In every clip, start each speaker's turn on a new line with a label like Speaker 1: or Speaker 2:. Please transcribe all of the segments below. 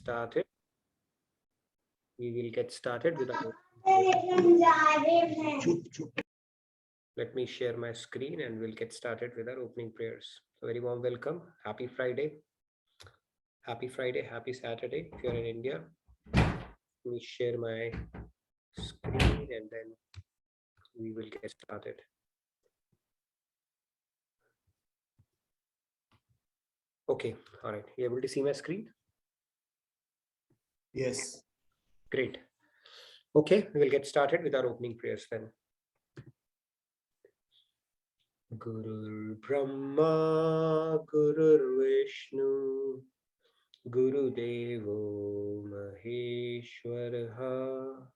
Speaker 1: started. We will get started with our. Let me share my screen and we'll get started with our opening prayers. So very warm welcome. Happy Friday. Happy Friday. Happy Saturday. If you're in India, let me share my screen and then we will get started. Okay. All right. You able to see my screen?
Speaker 2: Yes.
Speaker 1: Great. Okay. We will get started with our opening prayers then. Gurur Brahma, Gurur Vishnu, Guru Devo Maheshwaraha,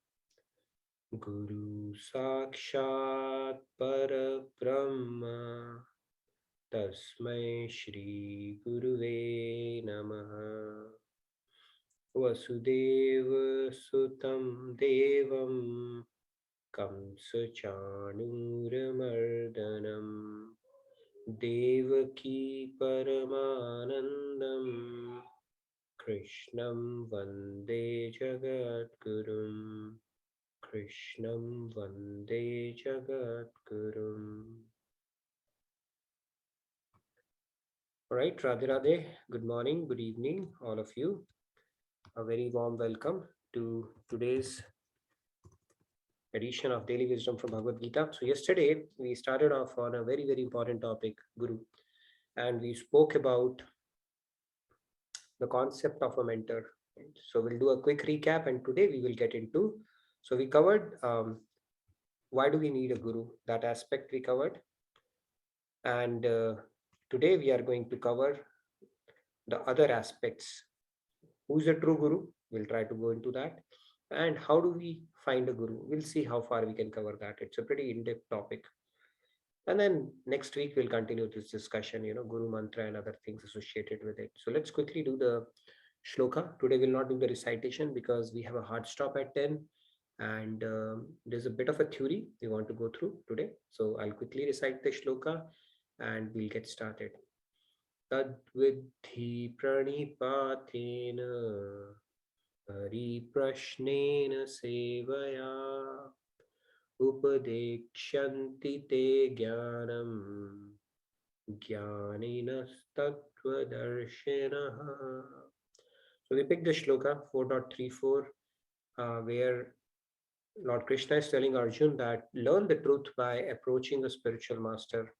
Speaker 1: Guru Sakshat Parabrahma, Tasmai Shri Guruve Namaha. Vasudeva Sutam Devam Kamsa Chanuramardhanam Devaki Paramanandam Krishnam Vande Jagadgurum Krishnam Vande Jagadgurum. All right, Radhe Radhe, good morning, good evening, all of you. A very warm welcome to today's edition of Daily Wisdom from Bhagavad Gita. So yesterday we started off on a very, very important topic, Guru, and we spoke about the concept of a mentor. Right? So we'll do a quick recap and today we will get into, so we covered why do we need a guru, that aspect we covered. And today we are going to cover the other aspects. Who's a true guru? We'll try to go into that. And how do we find a guru? We'll see how far we can cover that. It's a pretty in-depth topic. And then next week we'll continue this discussion, Guru Mantra and other things associated with it. So let's quickly do the shloka. Today we'll not do the recitation because we have a hard stop at 10 and there's a bit of a theory we want to go through today. So I'll quickly recite the shloka and we'll get started. Tad vidhi pranipatena Pariprashnena sevaya Upadekshanti te jnanam Jnaninastatvadarshinaha. So we picked the shloka 4.34 where Lord Krishna is telling Arjun that learn the truth by approaching a spiritual master.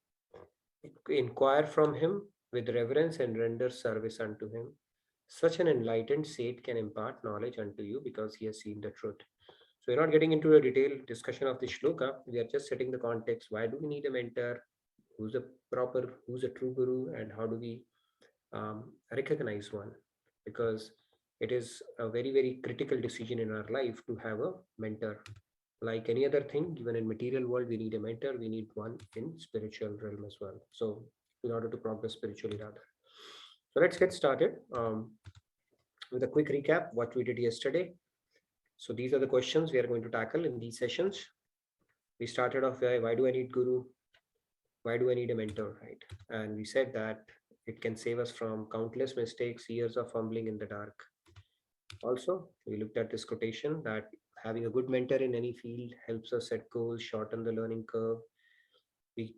Speaker 1: Inquire from him with reverence and render service unto him. Such an enlightened sage can impart knowledge unto you because he has seen the truth. So we're not getting into a detailed discussion of the shloka. We are just setting the context. Why do we need a mentor? Who's a true guru, and how do we recognize one? Because it is a very, very critical decision in our life to have a mentor. Like any other thing, even in material world, we need a mentor. We need one in spiritual realm as well. So in order to progress spiritually rather. So let's get started with a quick recap what we did yesterday. So these are the questions we are going to tackle in these sessions. We started off by why do I need guru? Why do I need a mentor, right? And we said that it can save us from countless mistakes, years of fumbling in the dark. Also, we looked at this quotation that having a good mentor in any field helps us set goals, shorten the learning curve. We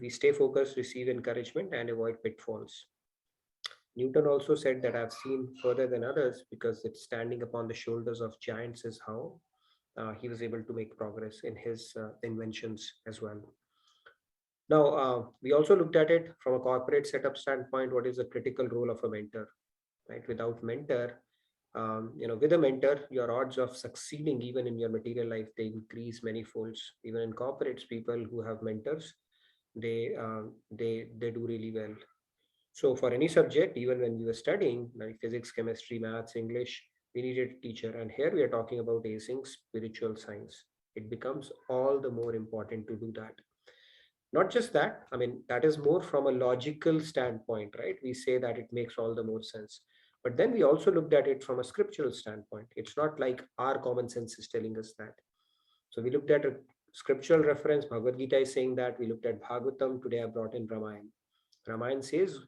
Speaker 1: stay focused, receive encouragement, and avoid pitfalls. Newton also said that I've seen further than others because it's standing upon the shoulders of giants is how he was able to make progress in his inventions as well. Now, we also looked at it from a corporate setup standpoint. What is the critical role of a mentor, right? Without mentor, with a mentor, your odds of succeeding even in your material life, they increase many folds. Even in corporates, people who have mentors, they do really well. So for any subject, even when we were studying like physics, chemistry, maths, English, we needed a teacher. And here we are talking about acing spiritual science. It becomes all the more important to do that. Not just that, I mean, that is more from a logical standpoint, right? We say that it makes all the more sense. But then we also looked at it from a scriptural standpoint. It's not like our common sense is telling us that. So we looked at a scriptural reference. Bhagavad Gita is saying that. We looked at Bhagavatam. Today I brought in Ramayana. Ramayana says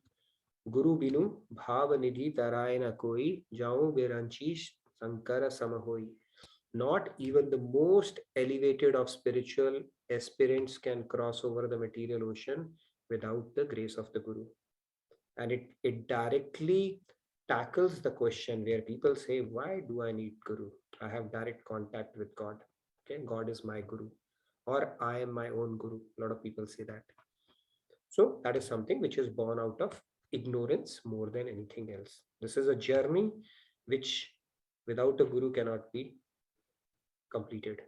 Speaker 1: Guru binu bhav nidhi tarai na koi, jaun beranchi sankara samahoi. Not even the most elevated of spiritual aspirants can cross over the material ocean without the grace of the Guru. And it directly tackles the question where people say, why do I need Guru? I have direct contact with God. Okay, God is my Guru, or I am my own Guru. A lot of people say that. So that is something which is born out of ignorance more than anything else. This is a journey which without a Guru cannot be completed.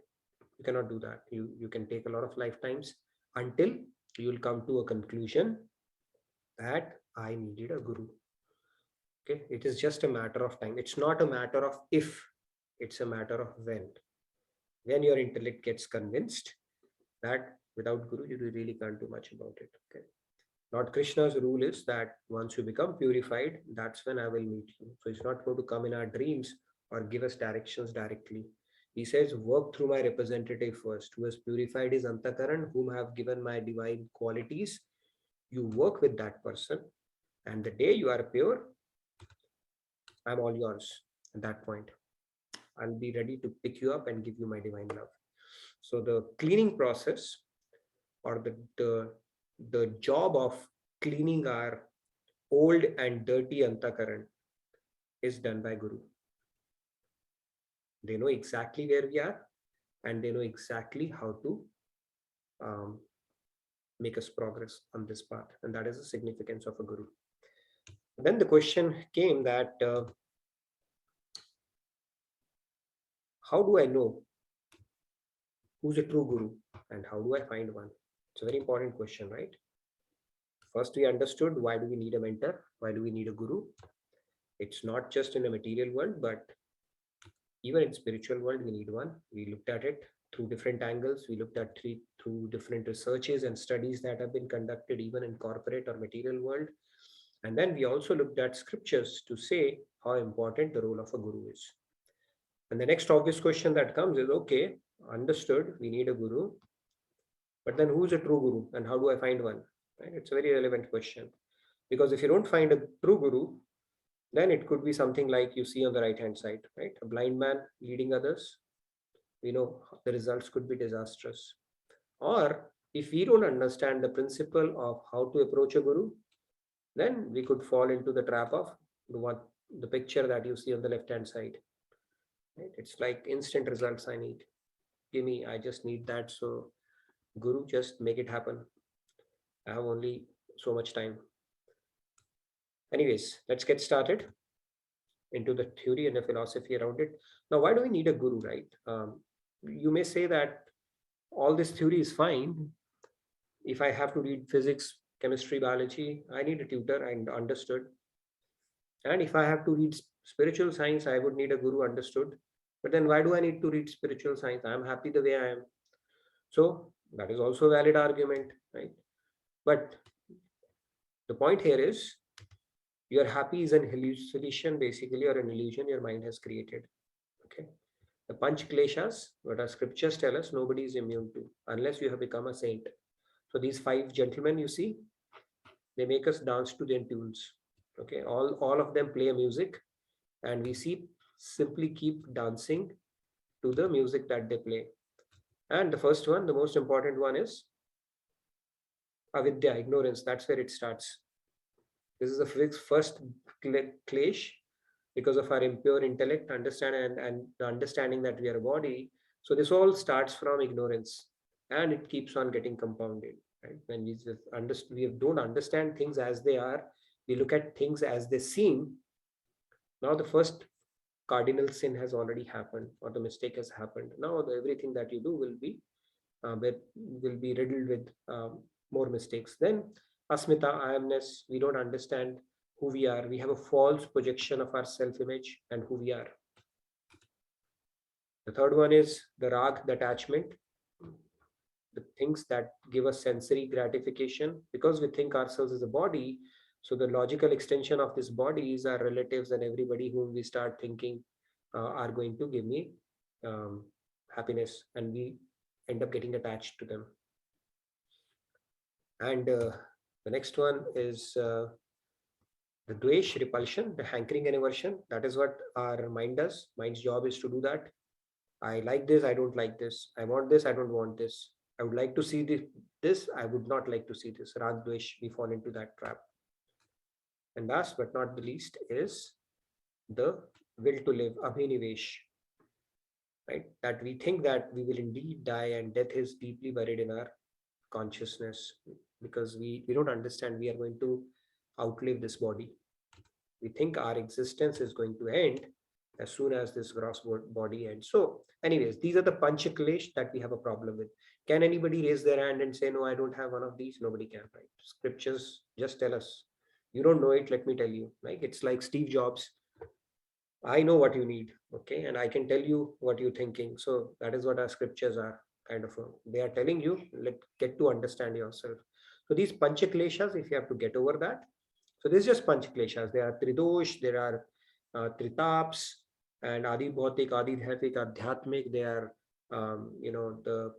Speaker 1: You cannot do that. You can take a lot of lifetimes until you will come to a conclusion that I needed a Guru. Okay, it is just a matter of time. It's not a matter of if, it's a matter of when your intellect gets convinced that without Guru you really can't do much about it. Okay, Lord Krishna's rule is that once you become purified, that's when I will meet you. So it's not going to come in our dreams or give us directions directly. He says, work through my representative first, who has purified his antakaran, whom I have given my divine qualities. You work with that person, and the day you are pure, I'm all yours. At that point, I'll be ready to pick you up and give you my divine love. So the cleaning process, or the job of cleaning our old and dirty antakaran, is done by Guru. They know exactly where we are, and they know exactly how to um, make us progress on this path. And that is the significance of a Guru. Then the question came that how do I know who's a true Guru and how do I find one? It's a very important question, right? First, we understood why do we need a mentor? Why do we need a Guru? It's not just in the material world, but even in spiritual world we need one. We looked at it through different angles. We looked at three through different researches and studies that have been conducted even in corporate or material world. And then we also looked at scriptures to say how important the role of a guru is. And the next obvious question that comes is, okay, understood, we need a guru, but then who's a true guru and how do I find one? Right? It's a very relevant question, because if you don't find a true guru, then it could be something like you see on the right hand side, right? A blind man leading others. We know the results could be disastrous. Or if we don't understand the principle of how to approach a guru, then we could fall into the trap of the picture that you see on the left hand side. Right? It's like instant results I need. Give me, I just need that. So guru, just make it happen. I have only so much time. Anyways, let's get started into the theory and the philosophy around it. Now, why do we need a guru, right? You may say that all this theory is fine. If I have to read physics, chemistry, biology, I need a tutor and understood. And if I have to read spiritual science, I would need a guru, understood. But then why do I need to read spiritual science? I'm happy the way I am. So that is also a valid argument, right? But the point here is your happy is an hallucination basically, or an illusion your mind has created. Okay. The Panch Kleshas, what our scriptures tell us, nobody is immune to unless you have become a saint. So these five gentlemen you see, they make us dance to their tunes. Okay, all of them play a music, and we see simply keep dancing to the music that they play. And the first one, the most important one, is avidya, ignorance. That's where it starts. This is the first clash, because of our impure intellect, and the understanding that we are a body. So this all starts from ignorance, and it keeps on getting compounded. Right? When we just we don't understand things as they are, we look at things as they seem. Now the first cardinal sin has already happened, or the mistake has happened. Now everything that you do will be riddled with more mistakes. Then asmita, I amness, we don't understand who we are. We have a false projection of our self-image and who we are. The third one is the rag, the attachment, the things that give us sensory gratification, because we think ourselves as a body. So the logical extension of this body is our relatives and everybody whom we start thinking are going to give me um, happiness, and we end up getting attached to them. And the next one is The dvesh, repulsion, the hankering and aversion, that is what our mind does. Mind's job is to do that. I like this, I don't like this. I want this, I don't want this. I would like to see this, I would not like to see this. Rag, dvesh, we fall into that trap. And last but not the least is the will to live, abhinivesh, right? That we think that we will indeed die and death is deeply buried in our consciousness because we don't understand we are going to outlive this body. We think our existence is going to end as soon as this gross body ends. So, anyways, these are the panchaklesh that we have a problem with. Can anybody raise their hand and say, no, I don't have one of these? Nobody can, right? Scriptures just tell us. You don't know it, let me tell you. Like it's like Steve Jobs. I know what you need, okay, and I can tell you what you're thinking. So that is what our scriptures are kind of. They are telling you, let get to understand yourself. So these panchakleshas, if you have to get over that, so this is just panchakleshas. There are tridosh, there are tritaps, and adi bhautik, adi dhaitik, adhyatmik. They are, the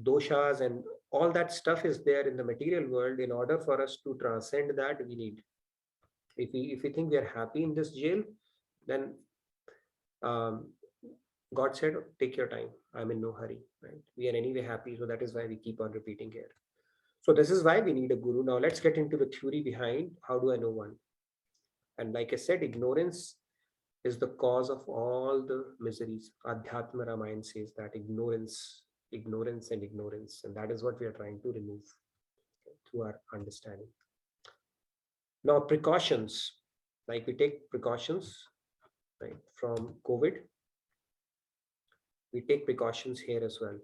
Speaker 1: doshas and all that stuff is there in the material world. In order for us to transcend that, we need. If we think we are happy in this jail, then um, God said, take your time. I'm in no hurry. Right? We are anyway happy, so that is why we keep on repeating here. So this is why we need a guru. Now let's get into the theory behind how do I know one. And like I said, ignorance is the cause of all the miseries. Adhyatma Ramayana says that ignorance, ignorance, and ignorance, and that is what we are trying to remove through our understanding. Now precautions, like we take precautions, right, from COVID, we take precautions here as well.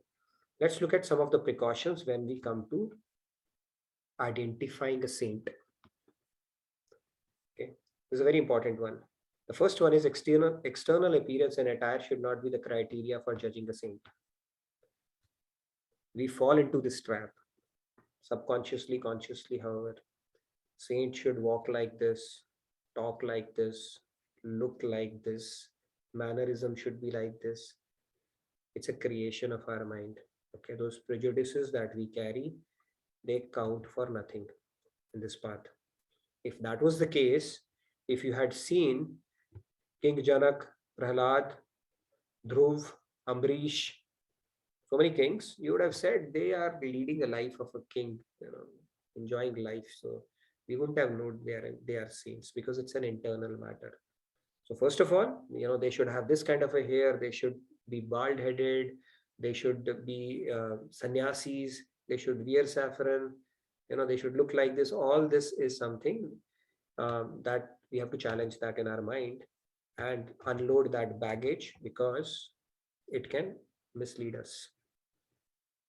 Speaker 1: Let's look at some of the precautions when we come to identifying a saint. Okay, this is a very important one. The first one is external appearance and attire should not be the criteria for judging a saint. We fall into this trap subconsciously, consciously, however. Saint should walk like this, talk like this, look like this, mannerism should be like this. It's a creation of our mind. Okay, those prejudices that we carry, they count for nothing in this path. If that was the case, if you had seen King Janak, Prahlad, Dhruv, Ambrish, so many kings, you would have said they are leading a life of a king, enjoying life. So we wouldn't have known they are saints because it's an internal matter. So first of all, they should have this kind of a hair. They should be bald headed. They should be sannyasis. They should wear saffron. They should look like this. All this is something that we have to challenge that in our mind and unload that baggage because it can mislead us.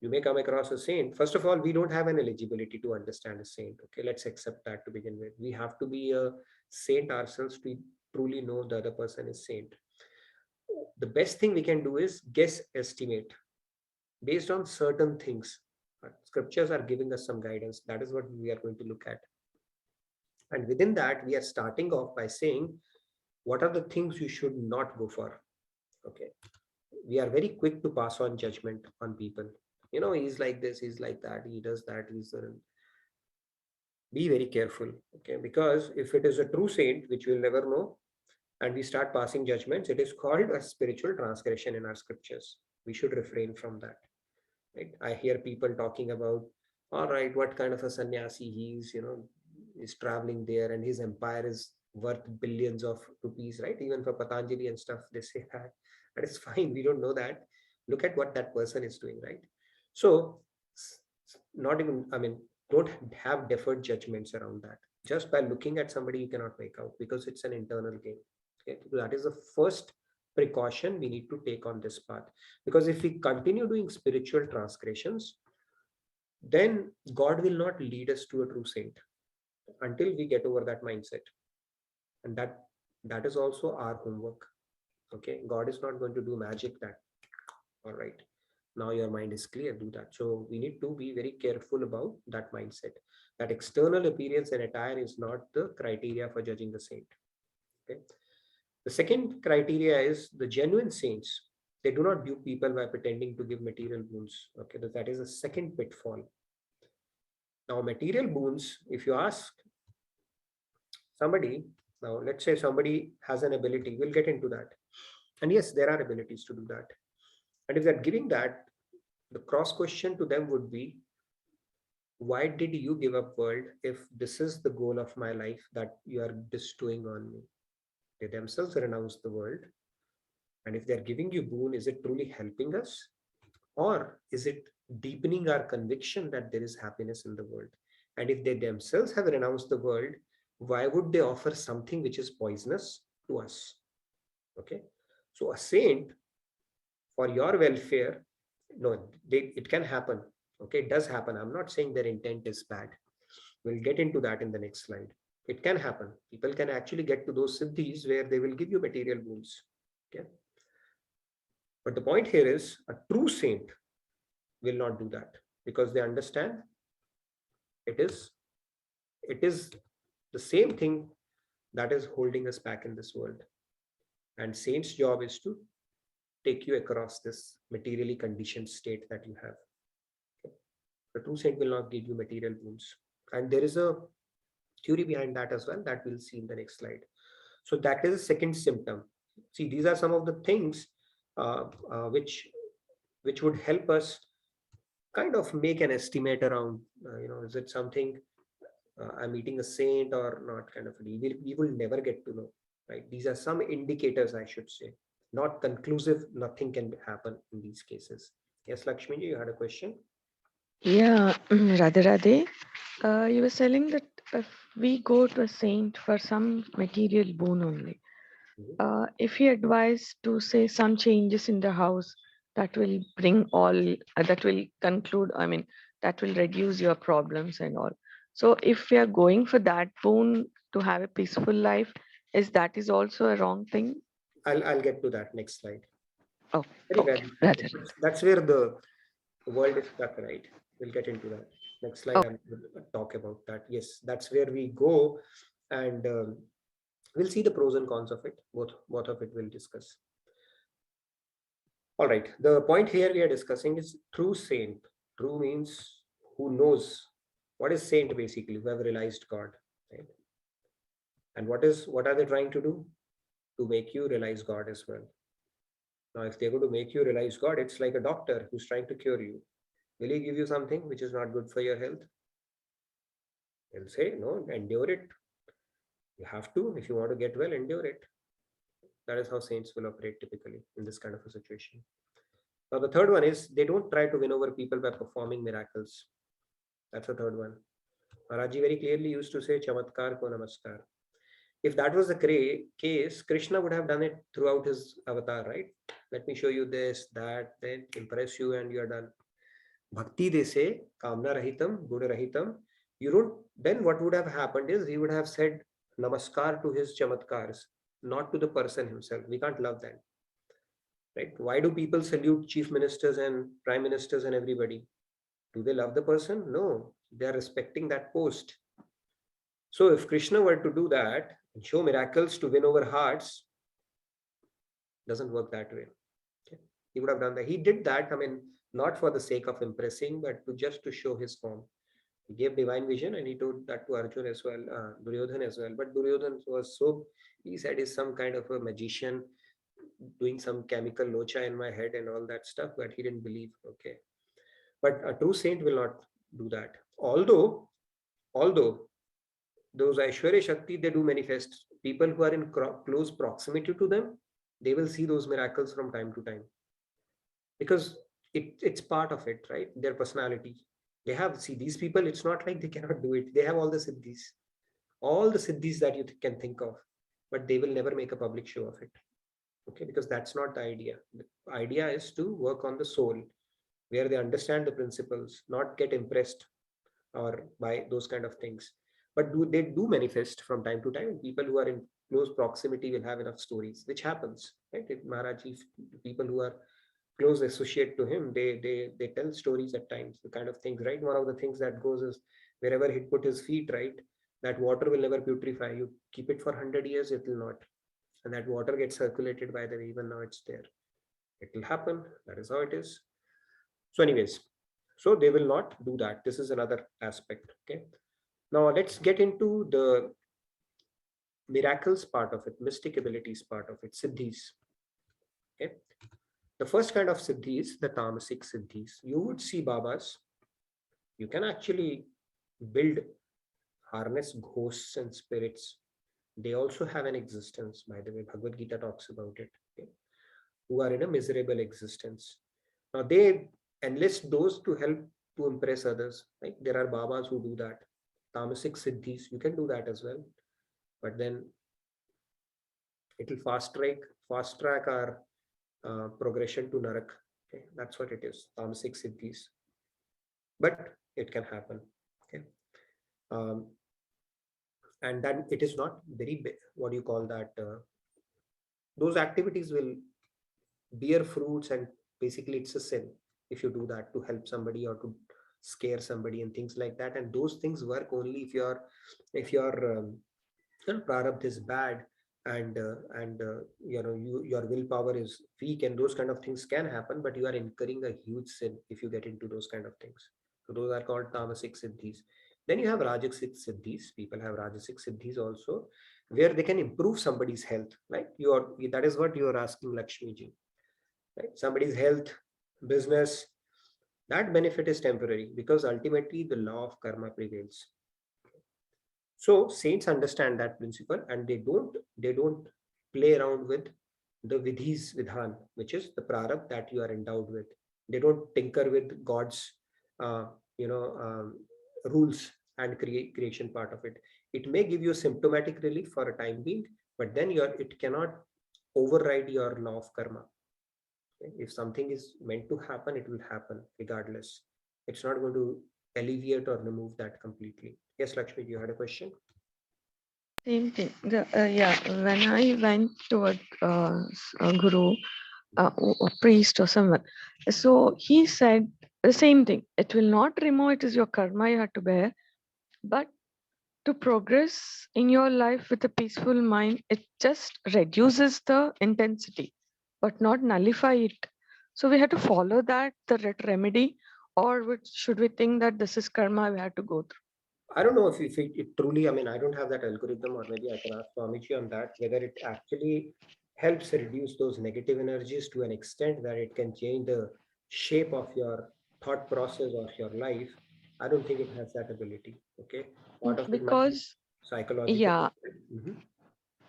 Speaker 1: You may come across a saint. First of all, we don't have an eligibility to understand a saint. Okay, let's accept that to begin with. We have to be a saint ourselves to truly know the other person is saint. The best thing we can do is guess, estimate based on certain things. Scriptures are giving us some guidance. That is what we are going to look at. And within that, we are starting off by saying, what are the things you should not go for? Okay. We are very quick to pass on judgment on people. He's like this, he's like that, he does that, be very careful. Okay. Because if it is a true saint, which we'll never know, and we start passing judgments, it is called a spiritual transgression in our scriptures. We should refrain from that. Right? I hear people talking about, all right, what kind of a sannyasi is traveling there and his empire is worth billions of rupees, right? Even for Patanjali and stuff, they say that. That is fine. We don't know that. Look at what that person is doing, right? So, not even, don't have deferred judgments around that. Just by looking at somebody, you cannot make out because it's an internal game. Okay, so that is the first precaution we need to take on this path. Because if we continue doing spiritual transgressions, then God will not lead us to a true saint until we get over that mindset. And that is also our homework. Okay, God is not going to do magic that, all right, now your mind is clear, do that. So we need to be very careful about that mindset, that external appearance and attire is not the criteria for judging the saint. Okay. The second criteria is the genuine saints. They do not dupe people by pretending to give material boons. Okay, that is a second pitfall. Now, material boons, if you ask somebody, Now, let's say somebody has an ability, we'll get into that. And yes, there are abilities to do that. And if they're giving that, the cross question to them would be, why did you give up world if this is the goal of my life that you are bestowing on me? They themselves renounce the world. And if they're giving you boon, is it truly helping us? Or is it deepening our conviction that there is happiness in the world? And if they themselves have renounced the world, why would they offer something which is poisonous to us? Okay. So a saint, for your welfare, no, it can happen. Okay, it does happen. I'm not saying their intent is bad. We'll get into that in the next slide. It can happen. People can actually get to those siddhis where they will give you material boons. Okay. But the point here is a true saint will not do that because they understand it is it is the same thing that is holding us back in this world. And saint's job is to take you across this materially conditioned state that you have. Okay. The true saint will not give you material boons. And there is a theory behind that as well that we'll see in the next slide. So that is a second symptom. See, these are some of the things which would help us kind of make an estimate around, is it something I'm meeting a saint or not, kind of. We will never get to know, right? These are some indicators, I should say. Not conclusive, nothing can happen in these cases. Yes, Lakshmi, you had a question?
Speaker 2: Yeah, Radhe Radhe. You were telling that if we go to a saint for some material boon only,
Speaker 1: Mhm.
Speaker 2: if he advised to say some changes in the house that will bring all, that will conclude, I mean, that will reduce your problems and all. So if we are going for that boon to have a peaceful life, is that is also a wrong thing?
Speaker 1: I'll get to that next slide.
Speaker 2: Oh,
Speaker 1: Very
Speaker 2: okay,
Speaker 1: valid point.
Speaker 2: Radhe.
Speaker 1: That's where the world is stuck, right? We'll get into that. Next slide,
Speaker 2: Oh,
Speaker 1: I'm going to talk about that. Yes, that's where we go, and we'll see the pros and cons of it. Both of it we'll discuss. All right. The point here we are discussing is true saint. True means who knows. What is saint basically? Who have realized God, right? And what are they trying to do? To make you realize God as well. Now, if they're going to make you realize God, it's like a doctor who's trying to cure you. Will he give you something which is not good for your health? He'll say, no, endure it. You have to. If you want to get well, endure it. That is how saints will operate typically in this kind of a situation. Now, the third one is they don't try to win over people by performing miracles. That's the third one. Maharaji very clearly used to say, Chamatkar ko namaskar. If that was the case, Krishna would have done it throughout his avatar, right? Let me show you this, that, then impress you, and you're done. Bhakti, they say, kamna rahitam, guna rahitam. You don't, then what would have happened is he would have said namaskar to his chamatkars, not to the person himself. We can't love that, right? Why do people salute chief ministers and prime ministers and everybody? Do they love the person? No, they are respecting that post. So if Krishna were to do that and show miracles to win over hearts, doesn't work that way. Okay. He would have done that. He did that, I mean, not for the sake of impressing, but to just to show his form. He gave divine vision and he told that to Arjun as well, Duryodhan as well. But Duryodhan was so, he said he's some kind of a magician doing some chemical locha in my head and all that stuff, but he didn't believe. Okay. But a true saint will not do that. Although those Aishwarya Shakti, they do manifest. People who are in close proximity to them, they will see those miracles from time to time because it's part of it, right? Their personality. They have, see, these people, it's not like they cannot do it. They have all the siddhis that you can think of, but they will never make a public show of it. Okay, because that's not the idea. The idea is to work on the soul where they understand the principles, not get impressed or by those kind of things. But they do manifest from time to time. People who are in close proximity will have enough stories, which happens, right? If Maharaji, people who are close associate to him, they tell stories at times, the kind of things, right? One of the things that goes is wherever he put his feet, right? That water will never putrefy. You keep it for 100 years, it will not. And that water gets circulated by the way, even now it's there. It will happen. That is how it is. So, anyways, so they will not do that. This is another aspect. Okay. Now let's get into miracles part of it, mystic abilities part of it, siddhis. Okay. The first kind of siddhis, the tamasic siddhis. You would see babas. You can actually build, harness ghosts and spirits. They also have an existence, by the way. Bhagavad Gita talks about it. Okay? Who are in a miserable existence. Now they enlist those to help to impress others. Right? There are babas who do that. Tamasic siddhis, you can do that as well. But then it will fast track our progression to narak. Okay? That's what it is. Tamasic siddhis. But it can happen. Okay. Um, and then it is not very what do you call that, those activities will bear fruits, and basically it's a sin if you do that to help somebody or to scare somebody and things like that. And those things work only if your prarabdha is bad, and your willpower is weak, and those kind of things can happen, but you are incurring a huge sin if you get into those kind of things. So those are called tamasic siddhis. Then you have rajasic siddhis. People have rajasic siddhis also, where they can improve somebody's health. Like that is what you are asking, Lakshmi ji, right? Somebody's health, business, that benefit is temporary because ultimately the law of karma prevails. So saints understand that principle, and they don't play around with the vidhan, which is the prarabdha that you are endowed with. They don't tinker with God's uh, you know rules and creation part of it. It may give you symptomatic relief for a time being, but then it cannot override your law of karma. Okay? If something is meant to happen, it will happen regardless. It's not going to alleviate or remove that completely. Yes, Lakshmi, you had a question?
Speaker 2: Same thing. Yeah, when I went to a guru, a priest or someone, so he said the same thing. It will not remove, it is your karma you have to bear, but to progress in your life with a peaceful mind, it just reduces the intensity, but not nullify it. So we have to follow that, the remedy, or should we think that this is karma we have to go through?
Speaker 1: I don't know if it truly, I mean, I don't have that algorithm, or maybe I can ask Swamiji on that, whether it actually helps reduce those negative energies to an extent that it can change the shape of your thought process or your life. I don't think it has that ability. Okay. Part of it might be
Speaker 2: Because,
Speaker 1: psychological.
Speaker 2: yeah,
Speaker 1: Mhm.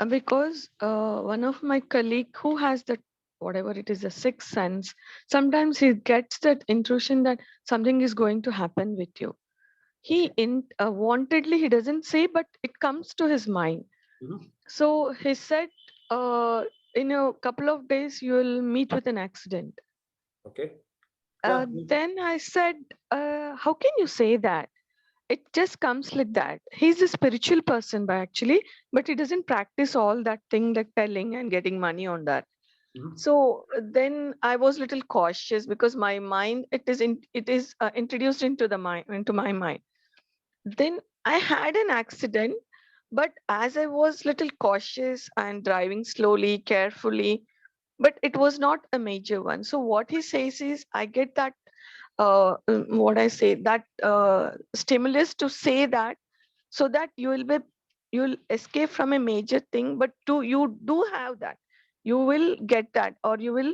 Speaker 2: because one of my colleague who has that, whatever it is, a sixth sense, sometimes he gets that intrusion that something is going to happen with you. He
Speaker 1: Okay.
Speaker 2: wantedly, he doesn't say, but it comes to his mind.
Speaker 1: Mhm.
Speaker 2: So he said, in a couple of days you will meet with an accident.
Speaker 1: Okay. Yeah.
Speaker 2: Then I said, how can you say that? It just comes like that. He's a spiritual person by actually, but he doesn't practice all that thing like telling and getting money on that.
Speaker 1: Mhm.
Speaker 2: So then I was little cautious because my mind, it is introduced into my mind. Then I had an accident, but as I was little cautious and driving slowly, carefully, but it was not a major one. So what he says is, I get that, what I say, that stimulus to say that, so that you'll escape from a major thing, but you do have that, you will get that, or you will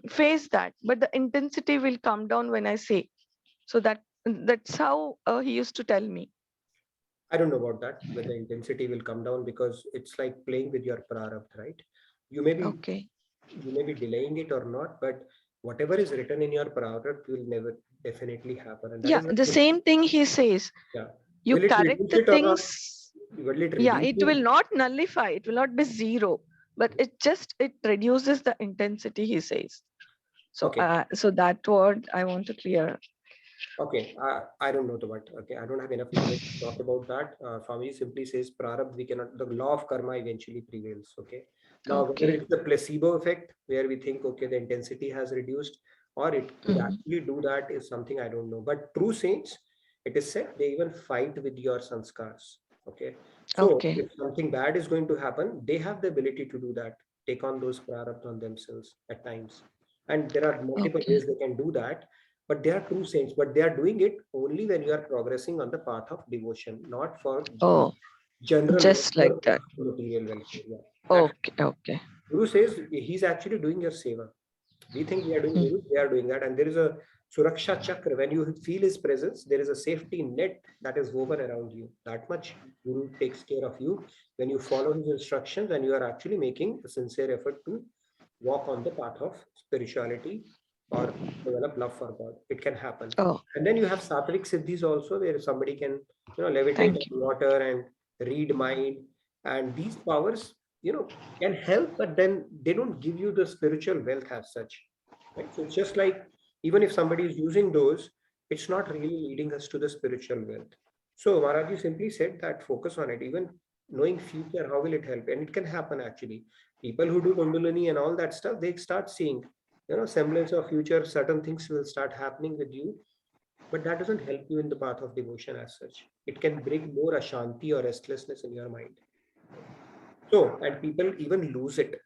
Speaker 2: face that, but the intensity will come down when I say. So that's how he used to tell me.
Speaker 1: I don't know about that, whether intensity will come down, because it's like playing with your prarabdha, right? You may be
Speaker 2: Okay.
Speaker 1: you may be delaying it or not, but whatever is written in your prarabdha will never definitely happen, and that
Speaker 2: Yeah,
Speaker 1: is
Speaker 2: the
Speaker 1: what.
Speaker 2: same thing he says.
Speaker 1: Yeah.
Speaker 2: You
Speaker 1: Will it
Speaker 2: correct
Speaker 1: reduce
Speaker 2: the
Speaker 1: it or not?
Speaker 2: things.
Speaker 1: Will it
Speaker 2: Yeah,
Speaker 1: reduce
Speaker 2: it
Speaker 1: it?
Speaker 2: will not nullify, it will not be zero, but it reduces the intensity, he says. So
Speaker 1: Okay.
Speaker 2: so that word I want to clear.
Speaker 1: Okay. I don't know the what. Okay. I don't have enough knowledge to talk about that. Swamiji simply says prarabdha, we cannot, the law of karma eventually prevails. Okay. Now, whether
Speaker 2: Okay.
Speaker 1: it's the placebo effect where we think, okay, the intensity has reduced, or it could
Speaker 2: Mhm.
Speaker 1: actually do that, is something I don't know. But true saints, it is said they even fight with your sanskars. Okay. So
Speaker 2: Okay.
Speaker 1: if something bad is going to happen, they have the ability to do that, take on those prarabdha on themselves at times. And there are multiple
Speaker 2: Okay.
Speaker 1: ways they can do that, but they are true saints, but they are doing it only when you are progressing on the path of devotion, not for gain.
Speaker 2: Oh,
Speaker 1: general
Speaker 2: Just like
Speaker 1: welfare
Speaker 2: that.
Speaker 1: over material welfare. Yeah, that
Speaker 2: Okay, okay.
Speaker 1: Guru says he's actually doing your seva. We think we are doing
Speaker 2: Mm.
Speaker 1: Guru, they are doing that. And there is a Suraksha Chakra. When you feel his presence, there is a safety net that is woven around you. That much Guru takes care of you when you follow his instructions and you are actually making a sincere effort to walk on the path of spirituality or develop love for God. It can happen.
Speaker 2: Oh,
Speaker 1: And then you have Sattvic Siddhis also, where somebody can, levitate
Speaker 2: thank
Speaker 1: on
Speaker 2: you.
Speaker 1: water and read mind. And these powers, can help, but then they don't give you the spiritual wealth as such. Right? So it's just like even if somebody is using those, it's not really leading us to the spiritual wealth. So Maharaji simply said that focus on it. Even knowing future, how will it help? And it can happen actually. People who do Kundalini and all that stuff, they start seeing, semblance of future, certain things will start happening with you, but that doesn't help you in the path of devotion as such. It can bring more ashanti or restlessness in your mind. So, and people even lose it.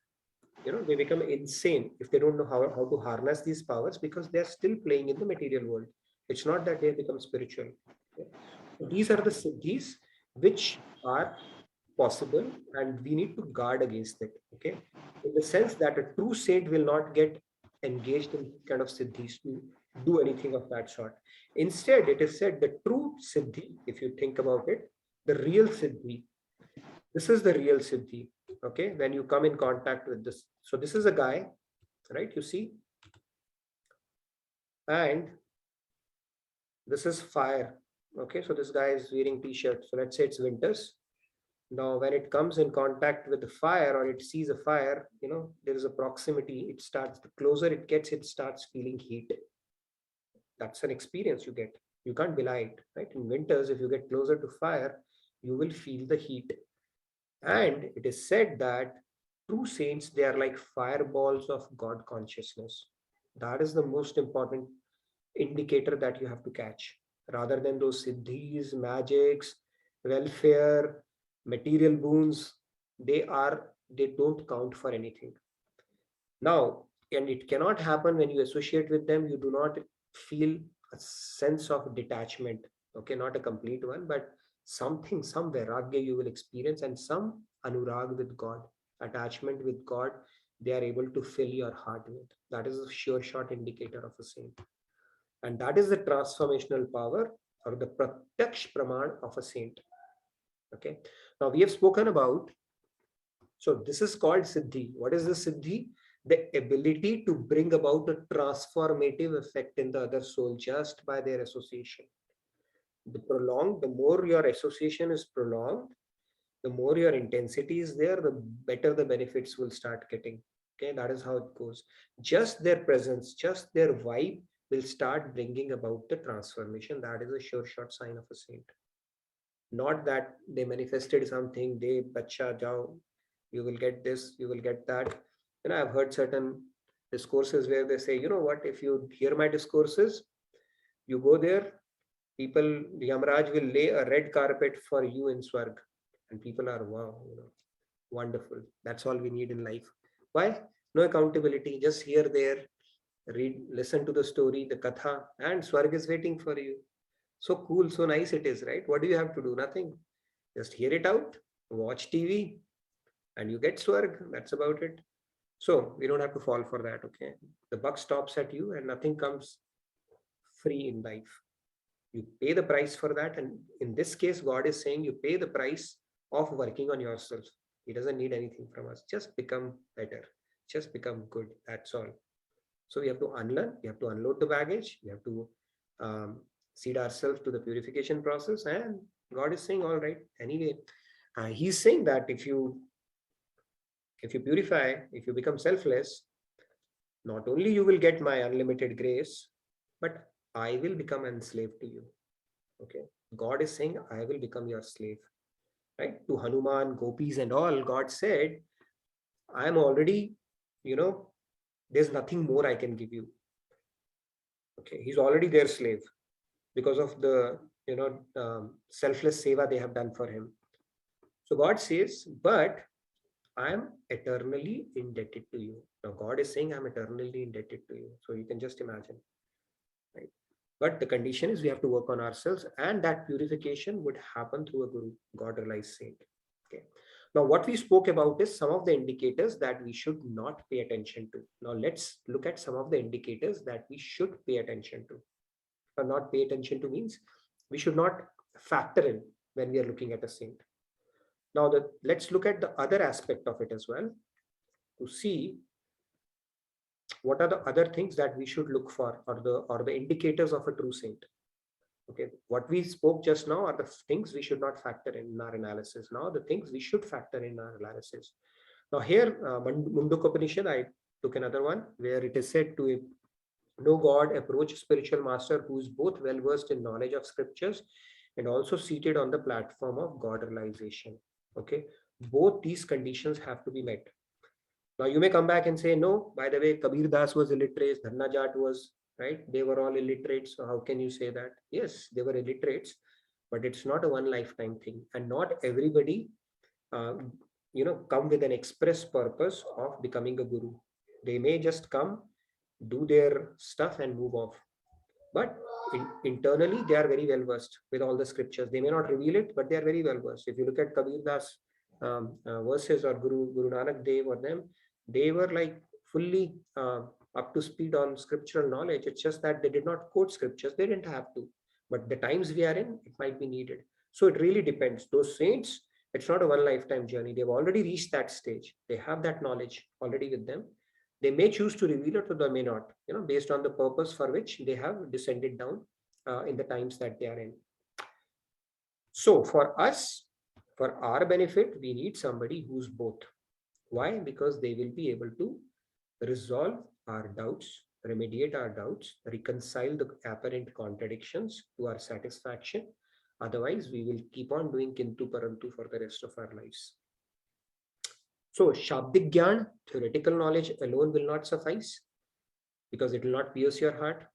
Speaker 1: They become insane if they don't know how to harness these powers because they're still playing in the material world. It's not that they become spiritual. Okay? So these are the siddhis which are possible, and we need to guard against it. Okay, in the sense that a true saint will not get engaged in kind of siddhis to do anything of that sort. Instead, it is said the true siddhi, if you think about it, the real siddhi, this is the real siddhi. Okay, when you come in contact with this. So this is a guy, right? You see, and this is fire. Okay, so this guy is wearing t-shirt. So let's say it's winters. Now, when it comes in contact with the fire or it sees a fire, there is a proximity. It starts, the closer it gets, it starts feeling heat. That's an experience you get. You can't belie it, right? In winters, if you get closer to fire, you will feel the heat. And it is said that true saints, they are like fireballs of God consciousness. That is the most important indicator that you have to catch, rather than those siddhis, magics, welfare, material boons. They don't count for anything. Now, and it cannot happen when you associate with them, you do not feel a sense of detachment. Okay, not a complete one, but something, some vairagya you will experience and some anurag with God, attachment with God, they are able to fill your heart with. That is a sure shot indicator of a saint. And that is the transformational power or the pratyaksh praman of a saint. Okay. Now we have spoken about, so this is called Siddhi. What is the Siddhi? The ability to bring about a transformative effect in the other soul just by their association. The more your association is prolonged, the more your intensity is there, the better the benefits will start getting. Okay, that is how it goes. Just their presence, just their vibe will start bringing about the transformation. That is a sure shot sign of a saint. Not that they manifested something, they bacha jao, you will get this, you will get that. I've heard certain discourses where they say, you know what, if you hear my discourses, you go there, people, Yamraj will lay a red carpet for you in Swarg. And people are, wow, wonderful. That's all we need in life. Why? No accountability, just here, there, read, listen to the story, the katha, and Swarg is waiting for you. So cool, so nice it is, right? What do you have to do? Nothing. Just hear it out, watch TV, and you get Swarg. That's about it. So we don't have to fall for that, okay? The buck stops at you and nothing comes free in life. You pay the price for that. And in this case, God is saying you pay the price of working on yourself. He doesn't need anything from us. Just become better. Just become good. That's all. So we have to unlearn, we have to unload the baggage, we have to seed ourselves to the purification process. And God is saying, all right, anyway, He's saying that if you purify, if you become selfless, not only you will get my unlimited grace, but I will become enslaved to you. Okay. God is saying, I will become your slave. Right? To Hanuman, gopis, and all, God said, I am already, you know, there's nothing more I can give you. Okay. He's already their slave because of the selfless seva they have done for him. So God says, but I am eternally indebted to you. Now God is saying I'm eternally indebted to you. So you can just imagine, right? But the condition is we have to work on ourselves, and that purification would happen through a guru, God realized saint. Okay. Now, what we spoke about is some of the indicators that we should not pay attention to. Now, let's look at some of the indicators that we should pay attention to. Or not pay attention to means we should not factor in when we are looking at a saint. Now, let's look at the other aspect of it as well to see what are the other things that we should look for, or the indicators of a true saint. Okay, what we spoke just now are the things we should not factor in our analysis. Now the things we should factor in our analysis. Now here, Munduk Upanishad, I took another one where it is said to know God, approach spiritual master who is both well versed in knowledge of scriptures and also seated on the platform of God realization. Okay, both these conditions have to be met. Now you may come back and say, no, by the way, Kabir Das was illiterate, Dhanna Jat was, right? They were all illiterate. So how can you say that? Yes, they were illiterates, but it's not a one lifetime thing. And not everybody, uh, come with an express purpose of becoming a guru. They may just come, do their stuff and move off. But internally, they are very well versed with all the scriptures. They may not reveal it, but they are very well versed. If you look at Kabir Das verses, or Guru Nanak Dev or them, they were like fully up to speed on scriptural knowledge. It's just that they did not quote scriptures. They didn't have to. But the times we are in, it might be needed. So it really depends. Those saints, it's not a one lifetime journey. They've already reached that stage. They have that knowledge already with them. They may choose to reveal it or they may not, based on the purpose for which they have descended down in the times that they are in. So for us, for our benefit, we need somebody who's both. Why? Because they will be able to resolve our doubts, remediate our doubts, reconcile the apparent contradictions to our satisfaction. Otherwise, we will keep on doing kintu parantu for the rest of our lives. So, Shabdik Gyan, theoretical knowledge alone will not suffice because it will not pierce your heart.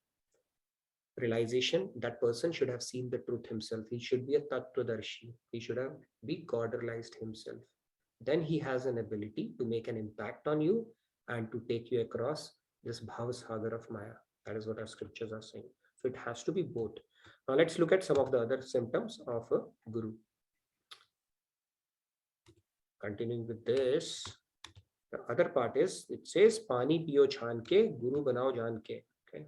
Speaker 1: Realization, that person should have seen the truth himself. He should be a Tattvadarshi. He should have be God realized himself. Then he has an ability to make an impact on you and to take you across this Bhavasagar of Maya. That is what our scriptures are saying. So it has to be both. Now let's look at some of the other symptoms of a guru. Continuing with this, the other part is, it says, Pani piyo chan ke, guru banao jaan ke. Okay.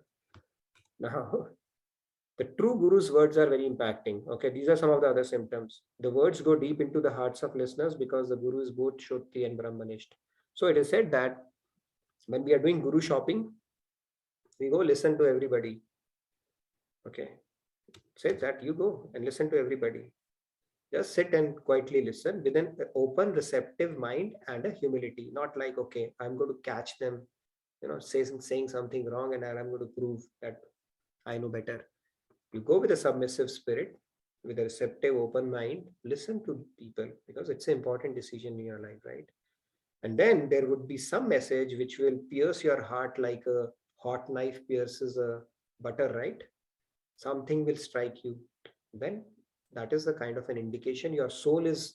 Speaker 1: Now, the true guru's words are very impacting. Okay, these are some of the other symptoms. The words go deep into the hearts of listeners because the guru is both Shruti and Brahmanist. So it is said that when we are doing guru shopping, we go listen to everybody. Okay, it says that you go and listen to everybody. Just sit and quietly listen with an open, receptive mind and a humility. Not like, okay, I'm going to catch them, saying something wrong and I'm going to prove that I know better. You go with a submissive spirit, with a receptive, open mind, listen to people because it's an important decision in your life, right? And then there would be some message which will pierce your heart like a hot knife pierces a butter, right? Something will strike you. Then that is the kind of an indication your soul is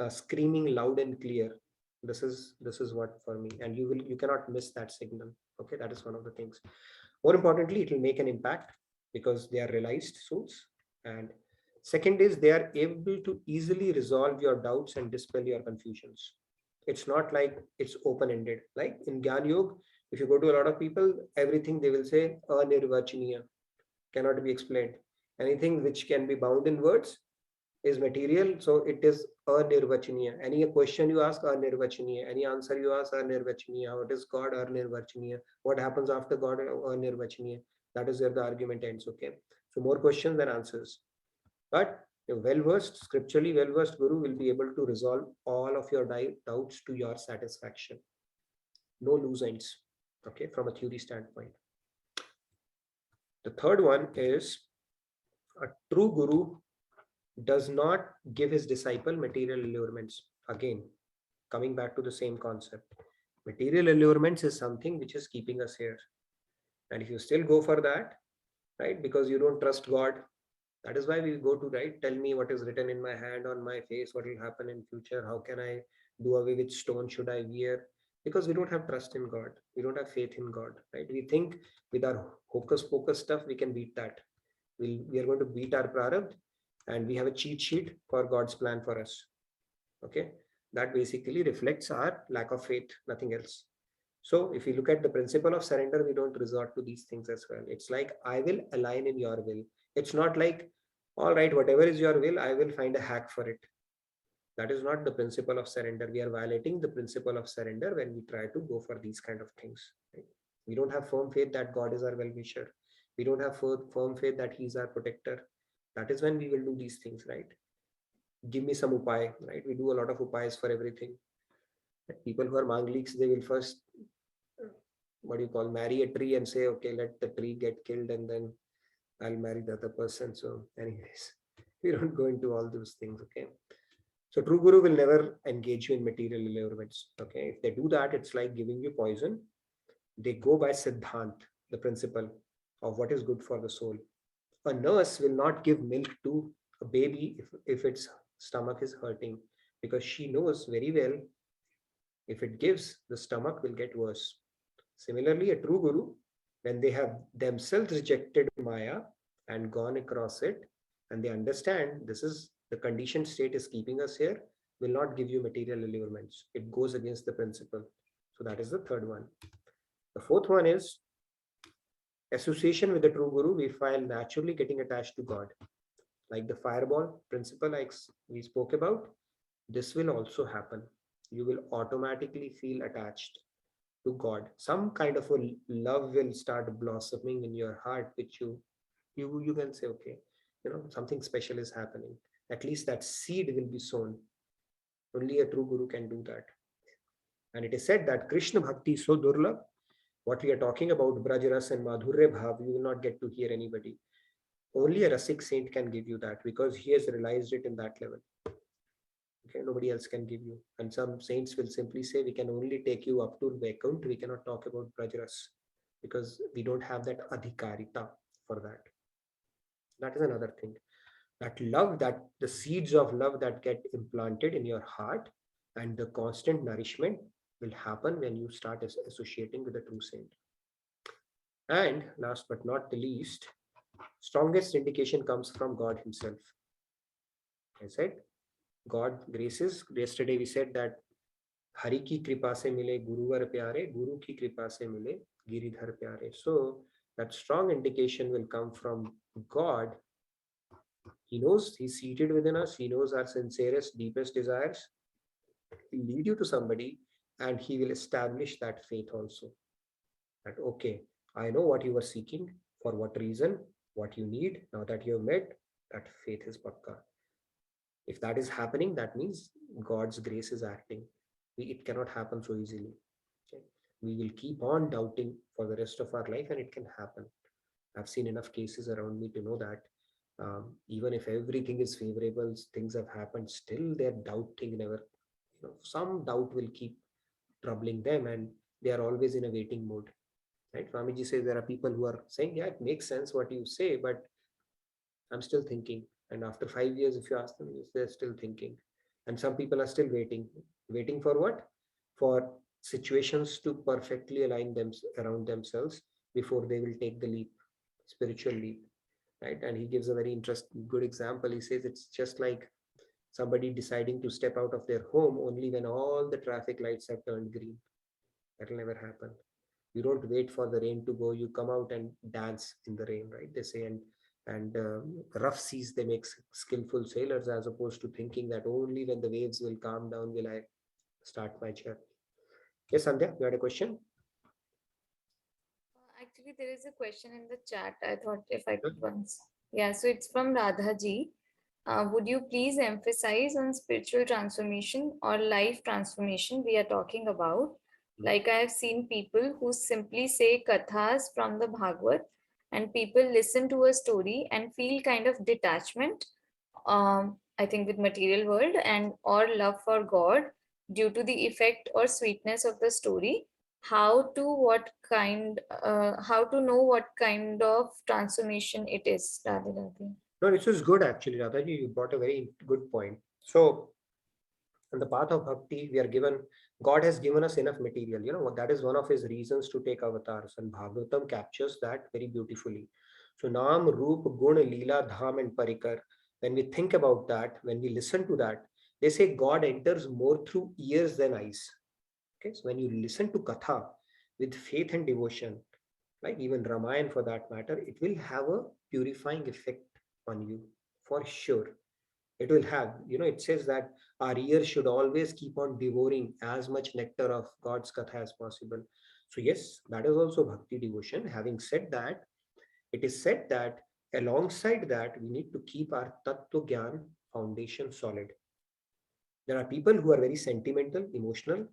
Speaker 1: screaming loud and clear. This is what for me, and you cannot miss that signal. Okay, that is one of the things. More importantly, it will make an impact because they are realized souls. And second is they are able to easily resolve your doubts and dispel your confusions. It's not like it's open-ended. Like in Gyan Yoga, if you go to a lot of people, everything they will say anirvachaniya, cannot be explained. Anything which can be bound in words is material, so it is anirvachaniya. Any question you ask, anirvachaniya. Any answer you ask, anirvachaniya. What is God, anirvachaniya. What happens after God, anirvachaniya. That is where the argument ends. Okay, so more questions than answers. But a well-versed, scripturally well-versed guru will be able to resolve all of your doubts to your satisfaction. No loose ends. Okay, from a theory standpoint. The third one is a true guru does not give his disciple material allurements. Again, coming back to the same concept. Material allurements is something which is keeping us here. And if you still go for that, right, because you don't trust God, that is why we go to, right, tell me what is written in my hand, on my face, what will happen in future, how can I do away with stone should I wear? Because we don't have trust in God. We don't have faith in God, right? We think with our hocus pocus stuff, we can beat that. We are going to beat our prarabdh, and we have a cheat sheet for God's plan for us. Okay, that basically reflects our lack of faith, nothing else. So if you look at the principle of surrender, we don't resort to these things as well. It's like, I will align in your will. It's not like, all right, whatever is your will, I will find a hack for it. That is not the principle of surrender. We are violating the principle of surrender when we try to go for these kind of things. Right? We don't have firm faith that God is our well-wisher. We don't have firm faith that He is our protector. That is when we will do these things, right? Give me some upay, right? We do a lot of upayas for everything. People who are mangliks, they will first, what do you call, marry a tree and say, okay, let the tree get killed and then I'll marry the other person. So, anyways, we don't go into all those things, okay? So, true guru will never engage you in material allurements, okay? If they do that, it's like giving you poison. They go by Siddhant, the principle of what is good for the soul. A nurse will not give milk to a baby if its stomach is hurting, because she knows very well if it gives, the stomach will get worse. Similarly, a true guru, when they have themselves rejected Maya and gone across it, and they understand this is the conditioned state is keeping us here, will not give you material allurements. It goes against the principle. So that is the third one. The fourth one is association with the true guru. We find naturally getting attached to God, like the fireball principle, like we spoke about. This will also happen. You will automatically feel attached to God. Some kind of a love will start blossoming in your heart, which you can say, okay, something special is happening. At least that seed will be sown. Only a true guru can do that. And it is said that Krishna Bhakti is so durlabh. What we are talking about, Brajras and Madhurya Bhav, you will not get to hear anybody. Only a Rasik saint can give you that, because he has realized it in that level. Okay, nobody else can give you. And some saints will simply say, we can only take you up to Vaikunt. We cannot talk about Brajras because we don't have that adhikarita for that. That is another thing. That love, that the seeds of love that get implanted in your heart, and the constant nourishment will happen when you start associating with a true saint. And last but not the least, strongest indication comes from God Himself. I said, God graces. Yesterday we said that Hari ki kripa se mile guruvar pyare, guru ki kripa se mile giridhar pyare. So that strong indication will come from God. He knows He's seated within us. He knows our sincerest, deepest desires. He'll lead you to somebody, and He will establish that faith also. That, okay, I know what you were seeking, for what reason, what you need. Now that you have met, that faith is pakka. If that is happening, that means God's grace is acting. It cannot happen so easily. Okay? We will keep on doubting for the rest of our life, and it can happen. I've seen enough cases around me to know that even if everything is favorable, things have happened, still their doubting never, some doubt will keep troubling them, and they are always in a waiting mode. Right? Swamiji says there are people who are saying, yeah, it makes sense what you say, but I'm still thinking. And after 5 years, if you ask them, they're still thinking. And some people are still waiting. Waiting for what? For situations to perfectly align them around themselves before they will take the leap, spiritual leap. Right? And he gives a very interesting, good example. He says it's just like somebody deciding to step out of their home only when all the traffic lights have turned green. That will never happen. You don't wait for the rain to go. You come out and dance in the rain, right? They say, and rough seas, they make skillful sailors, as opposed to thinking that only when the waves will calm down will I start my journey. Yes, Sandhya, you had a question?
Speaker 3: Actually, there is a question in the chat. I thought if I could once. Yeah, so it's from Radha ji. Would you please emphasize on spiritual transformation or life transformation we are talking about? Like I have seen people who simply say kathas from the Bhagavad, and people listen to a story and feel kind of detachment, I think, with material world and or love for God due to the effect or sweetness of the story. How to know what kind of transformation it is, Radhe Radhe.
Speaker 1: No, this is good actually, Radhaji. You brought a very good point. So, on the path of bhakti, we are given, God has given us enough material. That is one of His reasons to take avatars, and Bhagavatam captures that very beautifully. So Naam, Roop, Gun, Leela, Dham, and Parikar. When we think about that, when we listen to that, they say God enters more through ears than eyes. Okay, so when you listen to Katha with faith and devotion, like even Ramayan for that matter, it will have a purifying effect on you for sure. It will have, it says that our ears should always keep on devouring as much nectar of God's Katha as possible. So, yes, that is also bhakti devotion. Having said that, it is said that alongside that, we need to keep our Tattva Gyan foundation solid. There are people who are very sentimental, emotional.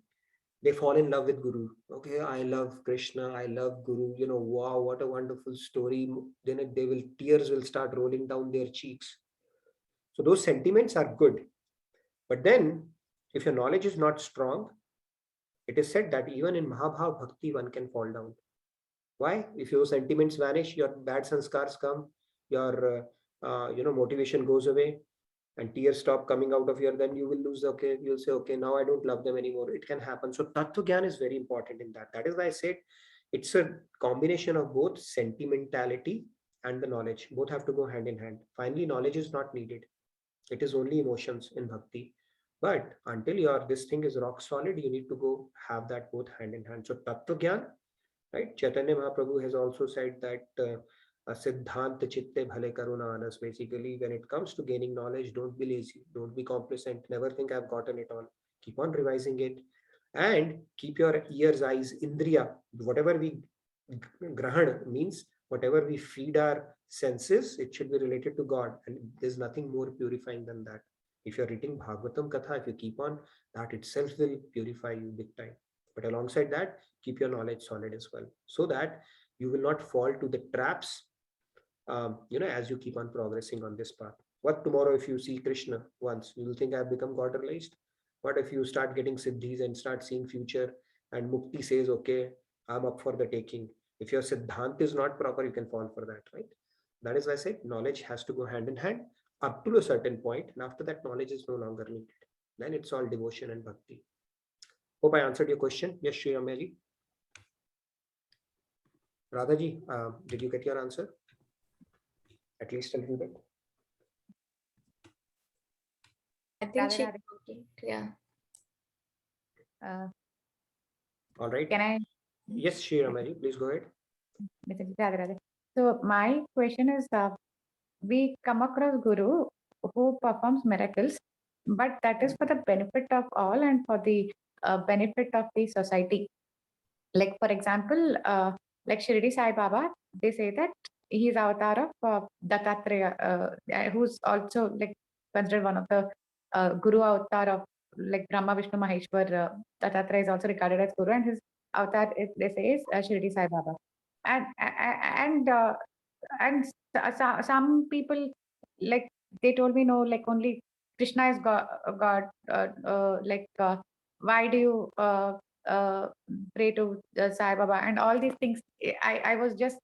Speaker 1: They fall in love with Guru. Okay, I love Krishna, I love Guru. Wow, what a wonderful story. Then tears will start rolling down their cheeks. So those sentiments are good. But then, if your knowledge is not strong, it is said that even in Mahabhav Bhakti, one can fall down. Why? If your sentiments vanish, your bad sanskars come, your motivation goes away, and tears stop coming out of your, then you will lose. Okay, you'll say, okay, now I don't love them anymore. It can happen. So Tattva Gyan is very important in that. That is why I said it's a combination of both sentimentality and the knowledge. Both have to go hand in hand. Finally, knowledge is not needed. It is only emotions in bhakti. But until your this thing is rock solid, you need to go have that both hand in hand. So Tattva Gyan, right? Chaitanya Mahaprabhu has also said that Siddhant Chitte Bhale Karuna Anas. Basically, when it comes to gaining knowledge, don't be lazy, don't be complacent, never think I've gotten it all. Keep on revising it and keep your ears, eyes, indriya, whatever we grahan means, whatever we feed our senses, it should be related to God. And there's nothing more purifying than that. If you're reading Bhagavatam Katha, if you keep on, that itself will purify you big time. But alongside that, keep your knowledge solid as well, so that you will not fall to the traps, as you keep on progressing on this path. What tomorrow if you see Krishna once, you will think I've become God realized? What if you start getting siddhis and start seeing future and Mukti says, okay, I'm up for the taking? If your Siddhant is not proper, you can fall for that, right? That is why I said knowledge has to go hand in hand up to a certain point, and after that, knowledge is no longer needed. Then it's all devotion and bhakti. Hope I answered your question. Yes, Shri Ramya. Radhaji, did you get your answer? At least a little bit.
Speaker 3: I think
Speaker 4: Radhe,
Speaker 3: she,
Speaker 4: Radhe.
Speaker 3: okay, yeah.
Speaker 1: All right.
Speaker 4: Can I?
Speaker 1: Yes, Shri Ramya, please go ahead.
Speaker 4: Radhe, Radhe. So my question is, we come across Guru who performs miracles, but that is for the benefit of all and for the benefit of the society. Like for example, like Shirdi Sai Baba, they say that he is avatar of Dattatreya, who's also like considered one of the Guru avatar of like Brahma, Vishnu, Maheshwar. Dattatreya is also regarded as Guru, and his avatar, they say, is Shirdi Sai Baba. And some people, like, they told me, no, like only Krishna is God. Why do you pray to Sai Baba and all these things? I was just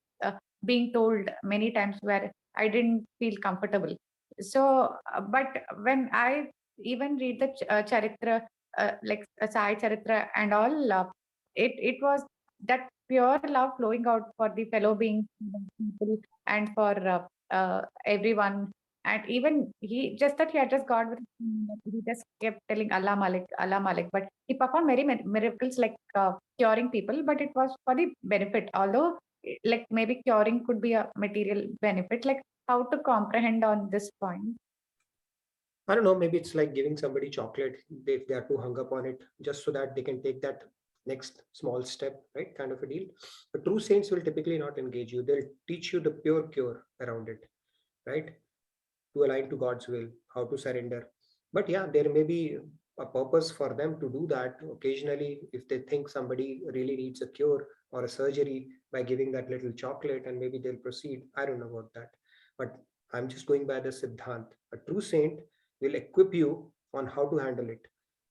Speaker 4: being told many times where I didn't feel comfortable. So, but when I even read the Charitra, like Sai Charitra and all, it was that pure love flowing out for the fellow beings, people, and for everyone. And even he just that he had just got with, he just kept telling Allah Malik, Allah Malik. But he performed many miracles like curing people, but it was for the benefit. Although, like maybe curing could be a material benefit. Like how to comprehend on this point?
Speaker 1: I don't know, maybe it's like giving somebody chocolate if they are too hung up on it, just so that they can take that next small step, right? Kind of a deal. But true saints will typically not engage you. They'll teach you the pure cure around it, right? To align to God's will, how to surrender. But yeah, there may be a purpose for them to do that occasionally if they think somebody really needs a cure or a surgery by giving that little chocolate, and maybe they'll proceed. I don't know about that. But I'm just going by the Siddhant. A true saint will equip you on how to handle it.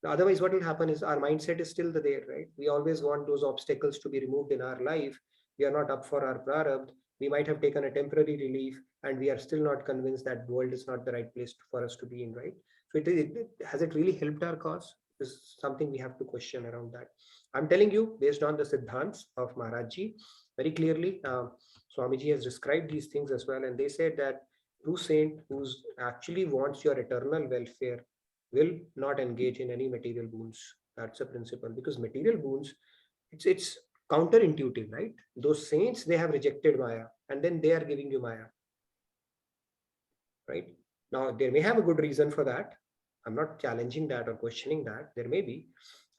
Speaker 1: Now, otherwise, what will happen is our mindset is still there, right? We always want those obstacles to be removed in our life. We are not up for our prarabdha. We might have taken a temporary relief, and we are still not convinced that the world is not the right place for us to be in, right? So has it really helped our cause? is something we have to question around that. I'm telling you, based on the Siddhants of Maharajji, very clearly, Swamiji has described these things as well. And they said that true saint who's actually wants your eternal welfare will not engage in any material boons. That's a principle, because material boons, it's counterintuitive, right? Those saints, they have rejected Maya, and then they are giving you Maya, right? Now, they may have a good reason for that. I'm not challenging that or questioning that. There may be.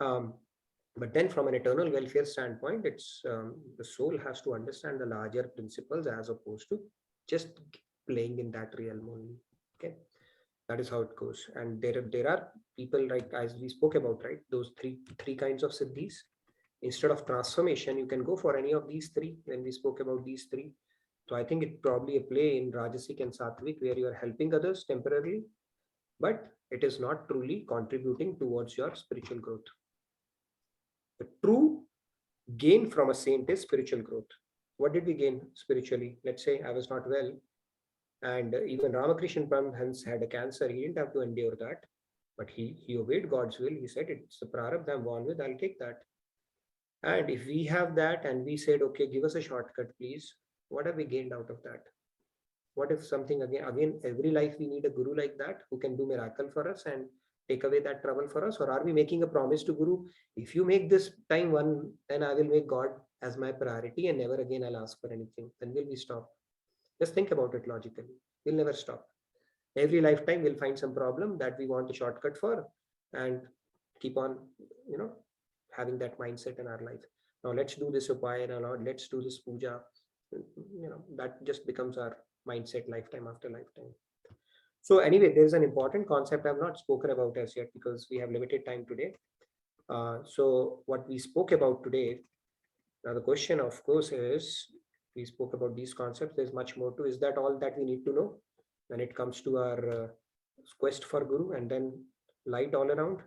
Speaker 1: But then from an eternal welfare standpoint, it's the soul has to understand the larger principles as opposed to just playing in that realm only. Okay. That is how it goes. And there are people, like as we spoke about, right? Those three kinds of siddhis. Instead of transformation, you can go for any of these three when we spoke about these three. So I think it probably a play in Rajasic and Sattvic where you are helping others temporarily, but it is not truly contributing towards your spiritual growth. The true gain from a saint is spiritual growth. What did we gain spiritually? Let's say I was not well, and even Ramakrishna Paramahansa had a cancer. He didn't have to endure that, but he obeyed God's will. He said, it's the prarabdha I'm born with, I'll take that. And if we have that and we said, okay, give us a shortcut, please, what have we gained out of that? What if something again, every life we need a guru like that who can do miracle for us and take away that trouble for us? Or are we making a promise to Guru? If you make this time one, then I will make God as my priority and never again I'll ask for anything. Then will we stop? Just think about it logically. We'll never stop. Every lifetime we'll find some problem that we want a shortcut for and keep on, having that mindset in our life. Now let's do this upaya, Lord, let's do this puja. That just becomes our mindset lifetime after lifetime. So anyway, there's an important concept I've not spoken about as yet because we have limited time today. So what we spoke about today, now the question of course is, we spoke about these concepts, there's much more to. Is that all that we need to know when it comes to our quest for Guru and then light all around?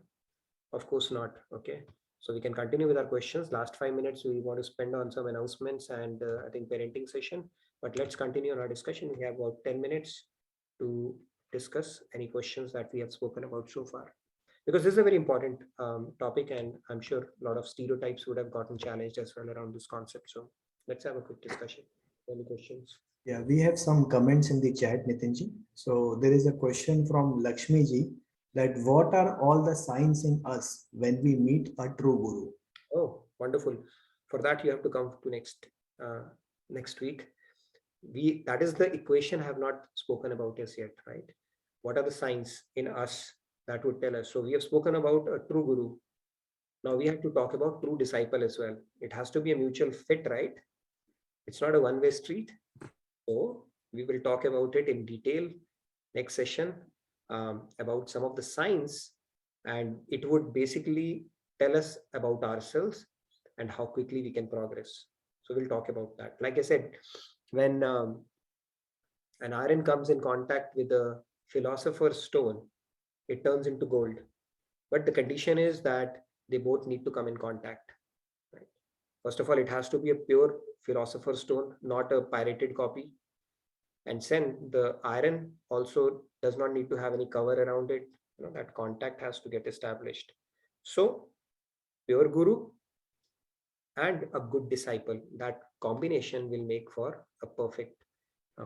Speaker 1: Of course not. Okay. So we can continue with our questions. Last 5 minutes we want to spend on some announcements and I think parenting session. But let's continue on our discussion. We have about 10 minutes to discuss any questions that we have spoken about so far. Because this is a very important topic and I'm sure a lot of stereotypes would have gotten challenged as well around this concept. So let's have a quick discussion. Any questions?
Speaker 5: Yeah, we have some comments in the chat, Nitinji. So there is a question from Lakshmi ji, that what are all the signs in us when we meet a true Guru?
Speaker 1: Oh, wonderful. For that, you have to come to next week. That is the equation I have not spoken about as yet, right? What are the signs in us that would tell us? So we have spoken about a true Guru. Now we have to talk about true disciple as well. It has to be a mutual fit, right? It's not a one-way street. So we will talk about it in detail next session, about some of the signs, and it would basically tell us about ourselves and how quickly we can progress. So we'll talk about that. Like I said, when an iron comes in contact with a philosopher's stone, it turns into gold. But the condition is that they both need to come in contact. Right? First of all, it has to be a pure philosopher's stone, not a pirated copy. And then the iron also does not need to have any cover around it. That contact has to get established. So pure Guru and a good disciple, that combination will make for a perfect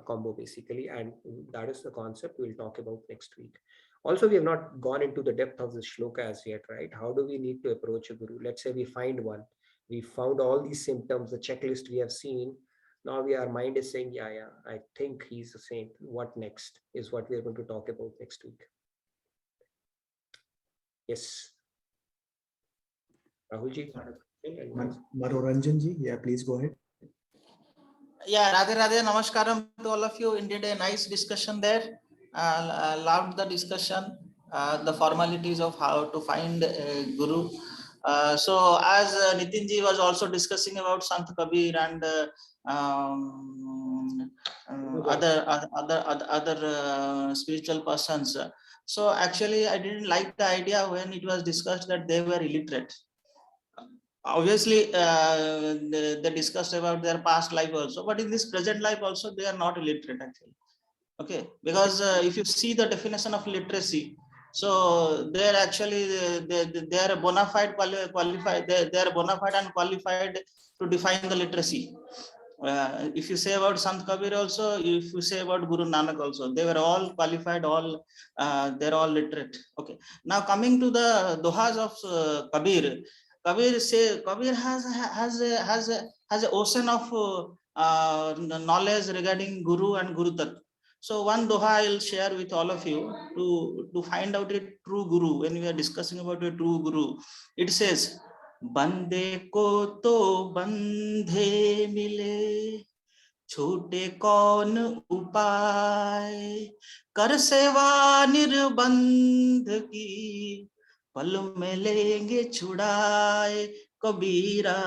Speaker 1: combo basically. And that is the concept we'll talk about next week. Also, we have not gone into the depth of the shloka as yet, right? How do we need to approach a Guru? Let's say we find one. We found all these symptoms, the checklist we have seen. Now our mind is saying, yeah, I think he's a saint. What next is what we are going to talk about next week. Yes. Rahulji.
Speaker 5: Manoranjanji, yeah, please go ahead.
Speaker 6: Yeah, Radhe Radhe, Namaskaram to all of you. Indeed, a nice discussion there. Loved the discussion, the formalities of how to find a Guru. So as Nitinji was also discussing about Sant Kabir and other spiritual persons. So actually, I didn't like the idea when it was discussed that they were illiterate. Obviously, they discussed about their past life also, but in this present life also, they are not illiterate actually. Okay, because if you see the definition of literacy, So they're actually they are bona fide qualified. They are bona fide and qualified to define the literacy. If you say about Sant Kabir also, if you say about Guru Nanak also, they were all qualified, all they're all literate. Okay. Now coming to the dohas of Kabir, Kabir has an ocean of knowledge regarding Guru and Guru Tat. So one doha I'll share with all of you to find out a true Guru. When we are discussing about a true Guru, it says, बंदे को तो बंधे मिले, छूटे कौन उपाय, कर सेवा निर्बंध की, पल में लेंगे छुड़ाए, कबीरा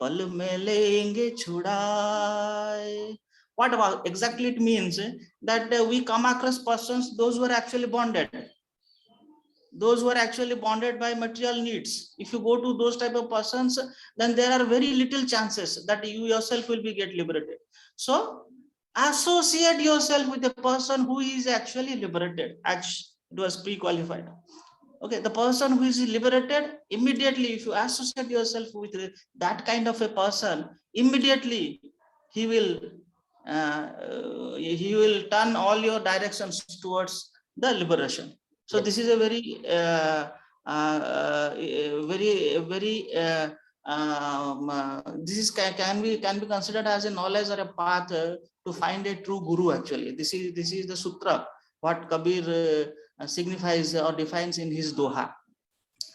Speaker 6: पल में लेंगे छुड़ाए. What about exactly it means that we come across persons, those who are actually bonded, those who are actually bonded by material needs. If you go to those type of persons, then there are very little chances that you yourself will be get liberated. So associate yourself with a person who is actually liberated. Actually, it was pre-qualified. Okay, the person who is liberated, immediately if you associate yourself with that kind of a person, immediately he will turn all your directions towards the liberation. So this is a very this is can be considered as a knowledge or a path to find a true guru. Actually, this is the sutra what Kabir signifies or defines in his doha.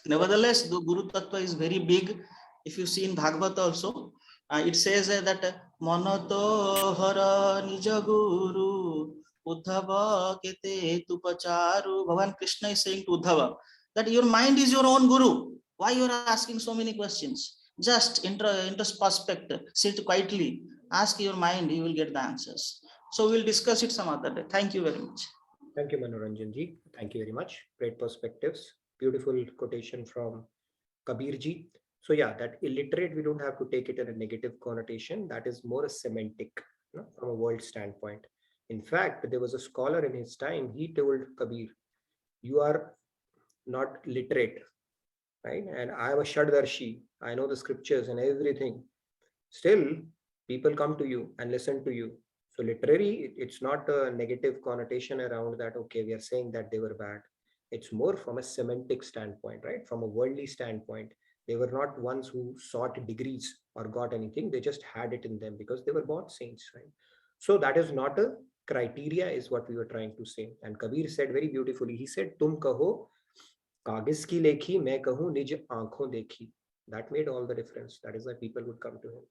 Speaker 6: Nevertheless, the Guru Tattva is very big. If you see in Bhagavata also, it says that Manato hara nija guru Uddhava kete tupacharu. Bhagavan Krishna is saying to Uddhava that your mind is your own guru. Why you are asking so many questions? Just introspect, sit quietly, ask your mind, you will get the answers. So we'll discuss it some other day. Thank you very much.
Speaker 1: Thank you, Manoranjan ji. Thank you very much. Great perspectives. Beautiful quotation from Kabir ji. So yeah, that illiterate, we don't have to take it in a negative connotation. That is more a semantic, from a world standpoint. In fact, there was a scholar in his time, he told Kabir, you are not literate, right? And I am a Shaddarshi. I know the scriptures and everything. Still, people come to you and listen to you. So literary, it's not a negative connotation around that, okay, we are saying that they were bad. It's more from a semantic standpoint, right? From a worldly standpoint. They were not ones who sought degrees or got anything. They just had it in them because they were born saints, right? So that is not a criteria, is what we were trying to say. And Kabir said very beautifully, he said, Tum kaho, कागिज की लेखी मैं कहूँ निज आंखों देखी. That made all the difference. That is why people would come to him.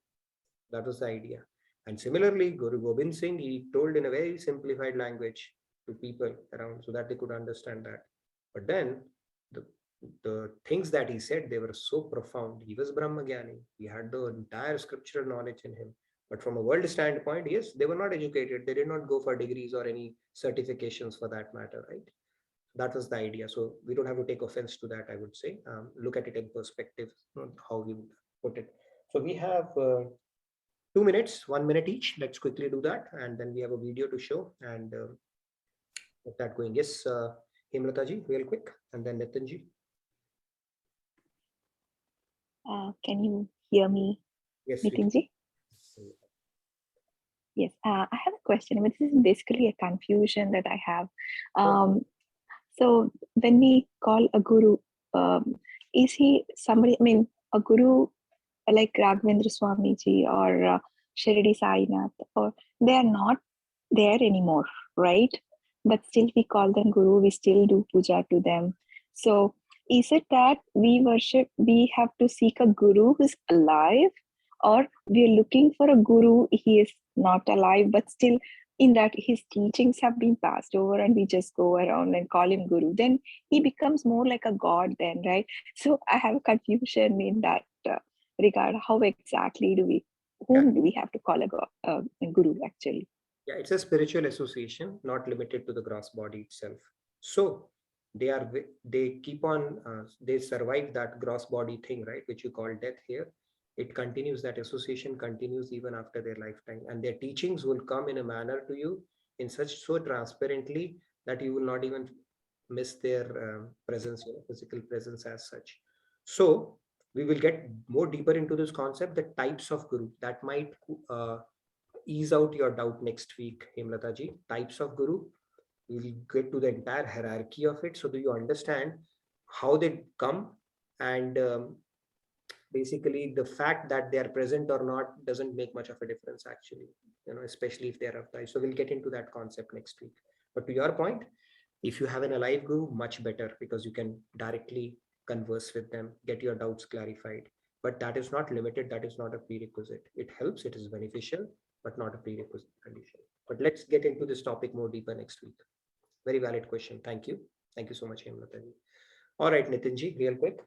Speaker 1: That was the idea. And similarly, Guru Gobind Singh, he told in a very simplified language to people around so that they could understand that. But then the things that he said, they were so profound. He was Brahmagyani. He had the entire scriptural knowledge in him. But from a world standpoint, yes, they were not educated. They did not go for degrees or any certifications for that matter, right? That was the idea. So we don't have to take offense to that, I would say. Look at it in perspective, how we would put it. So we have 2 minutes, 1 minute each. Let's quickly do that. And then we have a video to show and get that going. Yes, Himlata ji, real quick. And then Nitin ji.
Speaker 7: Can you hear me,
Speaker 1: Yes,
Speaker 7: Nitin ji? Yes, I have a question. I mean, this is basically a confusion that I have. So when we call a guru, is he somebody, I mean, a guru like Raghavendra Swami ji or Shirdi Sainath, or they are not there anymore, right? But still we call them guru, we still do puja to them. So is it that we worship, we have to seek a guru who's alive, or we are looking for a guru, he is not alive, but still in that his teachings have been passed over and we just go around and call him guru? Then he becomes more like a god then, right? So I have a confusion in that regard. How exactly do we, whom do we have to call a guru actually?
Speaker 1: Yeah, it's a spiritual association, not limited to the gross body itself. So they keep on, they survive that gross body thing, right, which you call death here. It continues, that association continues even after their lifetime, and their teachings will come in a manner to you in such so transparently that you will not even miss their presence, physical presence as such. So we will get more deeper into this concept, the types of guru. That might ease out your doubt next week, Hemlata ji. Types of guru. We'll get to the entire hierarchy of it. So do you understand how they come, and basically the fact that they are present or not doesn't make much of a difference actually, especially if they are alive. So we'll get into that concept next week. But to your point, if you have an alive guru, much better, because you can directly converse with them, get your doubts clarified. But that is not limited, that is not a prerequisite. It helps, it is beneficial, but not a prerequisite condition. But let's get into this topic more deeper next week. Very valid question. Thank you. Thank you so much, Hemlata ji. All right, Nitin ji, real quick.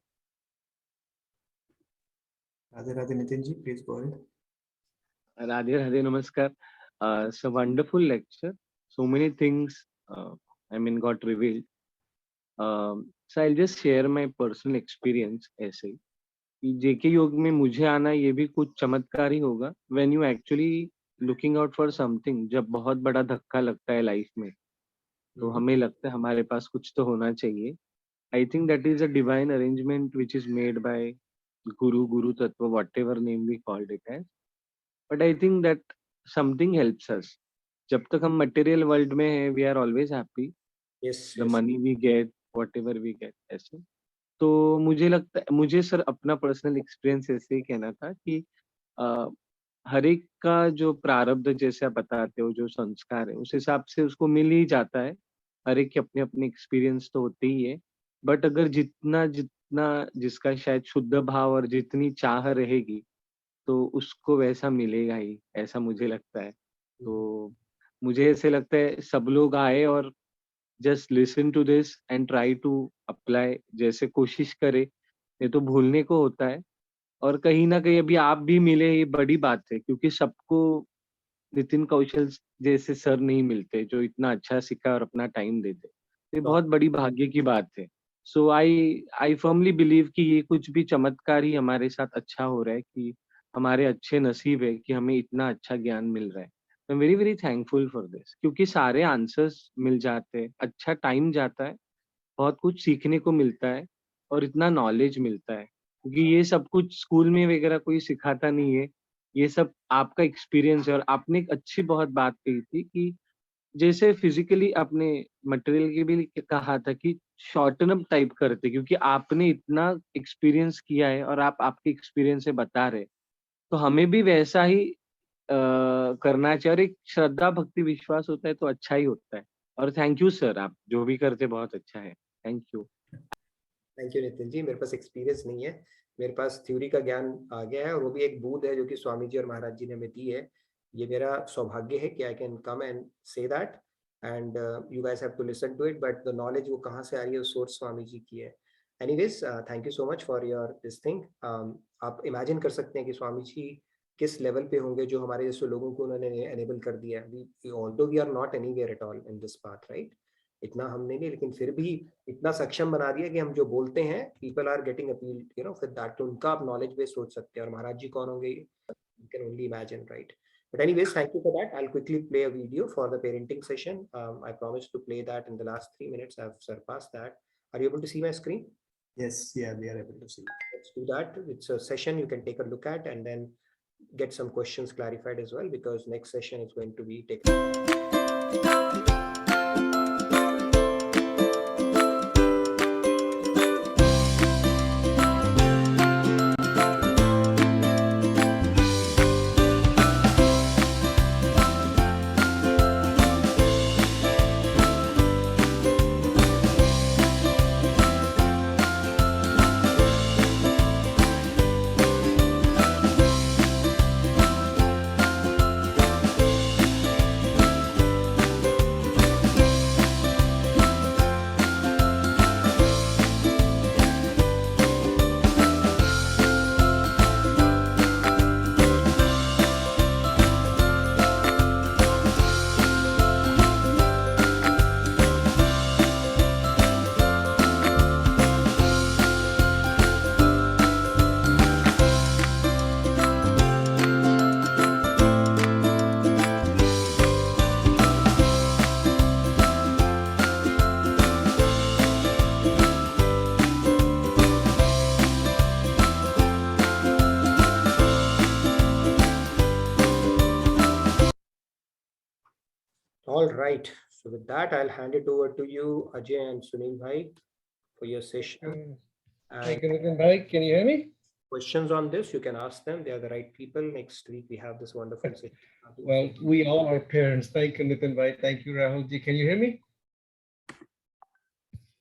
Speaker 5: Radhe Radhe, Nitin ji, please go ahead.
Speaker 8: Radhe Radhe, Namaskar. It's a wonderful lecture. So many things, got revealed. So I'll just share my personal experience ऐसे कि जेके योग में मुझे आना ये भी कुछ चमत्कार ही होगा when you actually looking out for something, जब बहुत बड़ा धक्का लगता है लाइफ में, तो हमें लगता है हमारे पास कुछ तो होना चाहिए. I think that is a divine arrangement which is made by Guru Tattva, whatever name we called it as. But I think that something helps us. जब तक हम material world में हैं, we are always happy.
Speaker 1: Yes.
Speaker 8: The money we get, whatever we get, ऐसे. तो मुझे लगता है, मुझे सर अपना पर्सनल एक्सपीरियंस ऐसे ही कहना था कि हर एक का जो प्रारब्ध, जैसे आप बताते हो, जो संस्कार है, उस हिसाब से उसको मिल ही जाता है. हर एक के अपने अपने एक्सपीरियंस तो होते ही है. बट अगर जितना जितना जिसका शायद शुद्ध भाव और जितनी चाह रहेगी, तो उसको वैसा मिलेगा ही, ऐसा मुझे लगता है. तो मुझे ऐसे लगता है सब लोग आए और just listen to this and try to apply, जैसे कोशिश करे, ये तो भूलने को होता है. और कहीं ना कहीं अभी आप भी मिले, ये बड़ी बात है, क्योंकि सबको नितिन कौशल जैसे सर नहीं मिलते जो इतना अच्छा सिखा और अपना टाइम देते. ये बहुत बड़ी भाग्य की बात है. सो आई फर्मली बिलीव कि ये कुछ भी चमत्कार ही हमारे साथ अच्छा हो रहा है, कि हमारे अच्छे नसीब है कि हमें इतना अच्छा ज्ञान मिल रहा है. I am very very thankful for this, क्योंकि सारे आंसर्स मिल जाते हैं, अच्छा टाइम जाता है, बहुत कुछ सीखने को मिलता है और इतना नॉलेज मिलता है, क्योंकि ये सब कुछ स्कूल में वगैरह कोई सिखाता नहीं है. ये सब आपका एक्सपीरियंस है. और आपने एक अच्छी बहुत बात कही थी कि जैसे फिजिकली आपने मटेरियल के भी कहा था कि शॉर्टन अप टाइप करते, क्योंकि आपने इतना एक्सपीरियंस किया है और आप आपके एक्सपीरियंस से बता रहे, तो हमें भी वैसा ही करना चाहिए. और एक श्रद्धा भक्ति विश्वास होता है तो अच्छा ही होता है. और थैंक यू सर, आप जो भी करते बहुत अच्छा है. Thank you.
Speaker 1: Thank you Nitin ji. मेरे पास एक्सपीरियंस नहीं है, मेरे पास थ्योरी का ज्ञान आ गया है, और वो भी एक बूंद है जो कि स्वामी जी और महाराज जी ने हमें दी है. ये मेरा सौभाग्य है कि I can come and say that, and you guys have to listen to it. But the knowledge वो कहाँ से आ रही है, सोर्स स्वामी जी की है. Anyways, thank you so much for your this thing. आप इमेजिन कर सकते हैं कि स्वामी जी किस लेवल पे होंगे जो हमारे जैसे लोगों को उन्होंने एनेबल कर दिया है. Although we are not anywhere at all in this path, right? इतना हमने नहीं, लेकिन फिर भी इतना सक्षम बना दिया कि हम जो बोलते हैं, पीपल आर गेटिंग अपील फिर दैट. तो उनका आप नॉलेज बेस सोच सकते हैं. और महाराज जी कौन होंगे, you can only imagine, right? But anyways, thank you for that. I'll quickly play a video for the parenting session. I promised to play that in the last 3 minutes. I've surpassed that. Are you able to see my screen?
Speaker 5: Yes, yeah, we are able to see.
Speaker 1: Let's do that. It's a session you can take a look at and then get some questions clarified as well, because next session is going to be taken. All right. So with that, I'll hand it over to you, Ajay and Sunil Bhai, for your session. And
Speaker 9: Thank you, Nitin Bhai. Can you hear me?
Speaker 1: questions on this, you can ask them. They are the right people. Next week, we have this wonderful session.
Speaker 9: Well, we all are parents. Thank you, Nitin Bhai. Thank you, Rahul ji. Can you hear me?